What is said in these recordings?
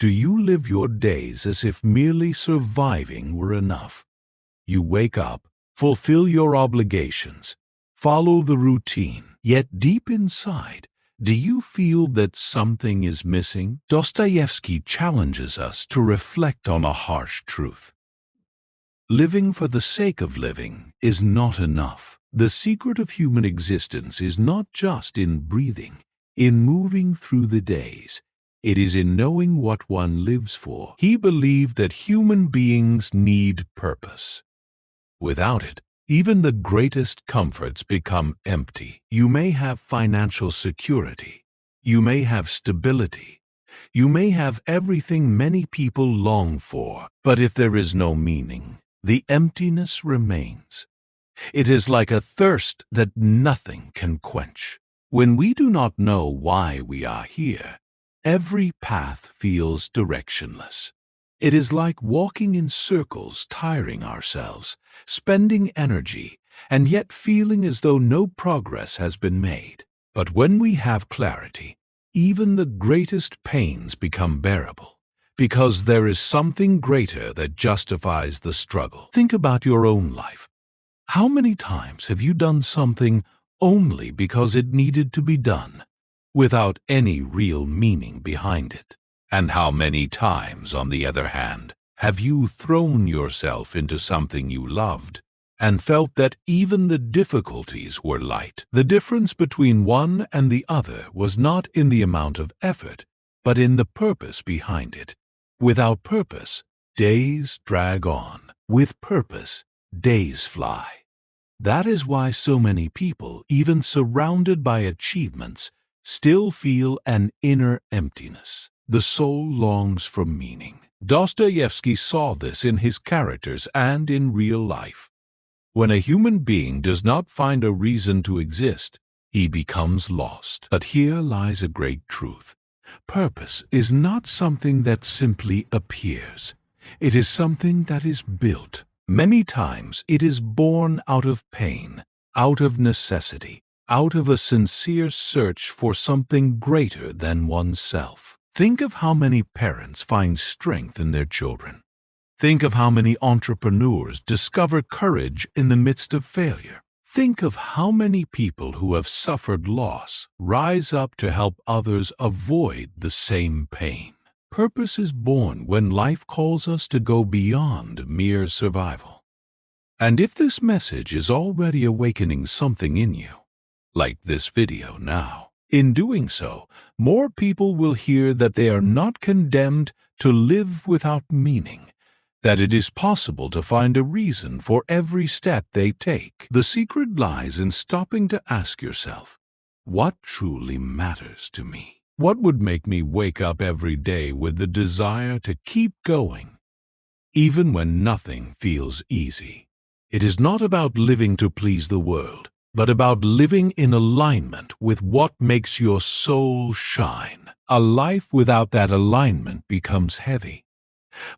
Do you live your days as if merely surviving were enough? You wake up, fulfill your obligations, follow the routine, yet deep inside, do you feel that something is missing? Dostoevsky challenges us to reflect on a harsh truth. Living for the sake of living is not enough. The secret of human existence is not just in breathing, in moving through the days. It is in knowing what one lives for. He believed that human beings need purpose. Without it, even the greatest comforts become empty. You may have financial security. You may have stability. You may have everything many people long for. But if there is no meaning, the emptiness remains. It is like a thirst that nothing can quench. When we do not know why we are here, every path feels directionless. It is like walking in circles, tiring ourselves, spending energy, and yet feeling as though no progress has been made. But when we have clarity, even the greatest pains become bearable, because there is something greater that justifies the struggle. Think about your own life. How many times have you done something only because it needed to be done, without any real meaning behind it? And how many times, on the other hand, have you thrown yourself into something you loved and felt that even the difficulties were light? The difference between one and the other was not in the amount of effort, but in the purpose behind it. Without purpose, days drag on. With purpose, days fly. That is why so many people, even surrounded by achievements, still feel an inner emptiness. The soul longs for meaning. Dostoevsky saw this in his characters and in real life. When a human being does not find a reason to exist, he becomes lost. But here lies a great truth. Purpose is not something that simply appears. It is something that is built. Many times it is born out of pain, out of necessity, out of a sincere search for something greater than oneself. Think of how many parents find strength in their children. Think of how many entrepreneurs discover courage in the midst of failure. Think of how many people who have suffered loss rise up to help others avoid the same pain. Purpose is born when life calls us to go beyond mere survival. And if this message is already awakening something in you, like this video now, in doing so, more people will hear that they are not condemned to live without meaning, that it is possible to find a reason for every step they take. The secret lies in stopping to ask yourself, what truly matters to me? What would make me wake up every day with the desire to keep going, even when nothing feels easy? It is not about living to please the world, but about living in alignment with what makes your soul shine. A life without that alignment becomes heavy.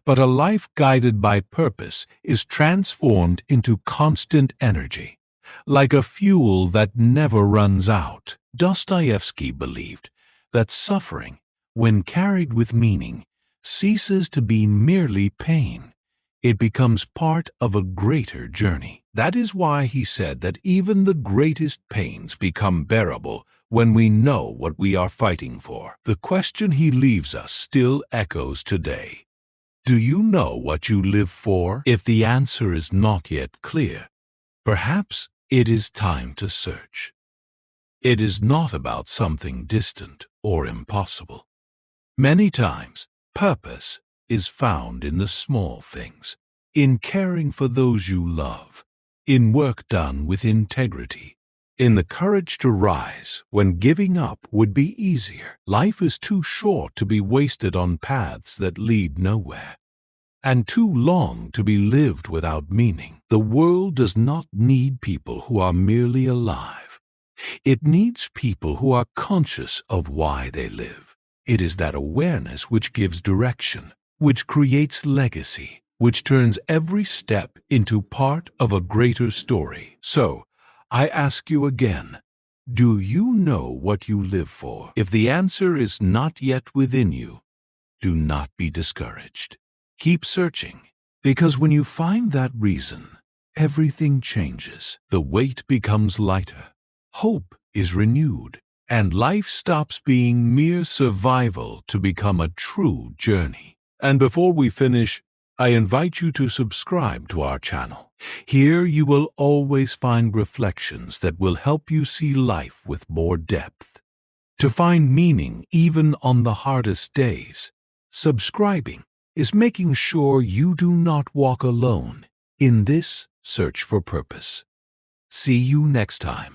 But a life guided by purpose is transformed into constant energy, like a fuel that never runs out. Dostoevsky believed that suffering, when carried with meaning, ceases to be merely pain. It becomes part of a greater journey. That is why he said that even the greatest pains become bearable when we know what we are fighting for. The question he leaves us still echoes today. Do you know what you live for? If the answer is not yet clear, perhaps it is time to search. It is not about something distant or impossible. Many times, purpose is found in the small things, in caring for those you love, in work done with integrity, in the courage to rise when giving up would be easier. Life is too short to be wasted on paths that lead nowhere, and too long to be lived without meaning. The world does not need people who are merely alive. It needs people who are conscious of why they live. It is that awareness which gives direction, which creates legacy, which turns every step into part of a greater story. So, I ask you again, do you know what you live for? If the answer is not yet within you, Do not be discouraged. Keep searching, because when you find that reason, everything changes. The weight becomes lighter, hope is renewed, and life stops being mere survival to become a true journey. And before we finish, I invite you to subscribe to our channel. Here you will always find reflections that will help you see life with more depth. To find meaning even on the hardest days, subscribing is making sure you do not walk alone in this search for purpose. See you next time.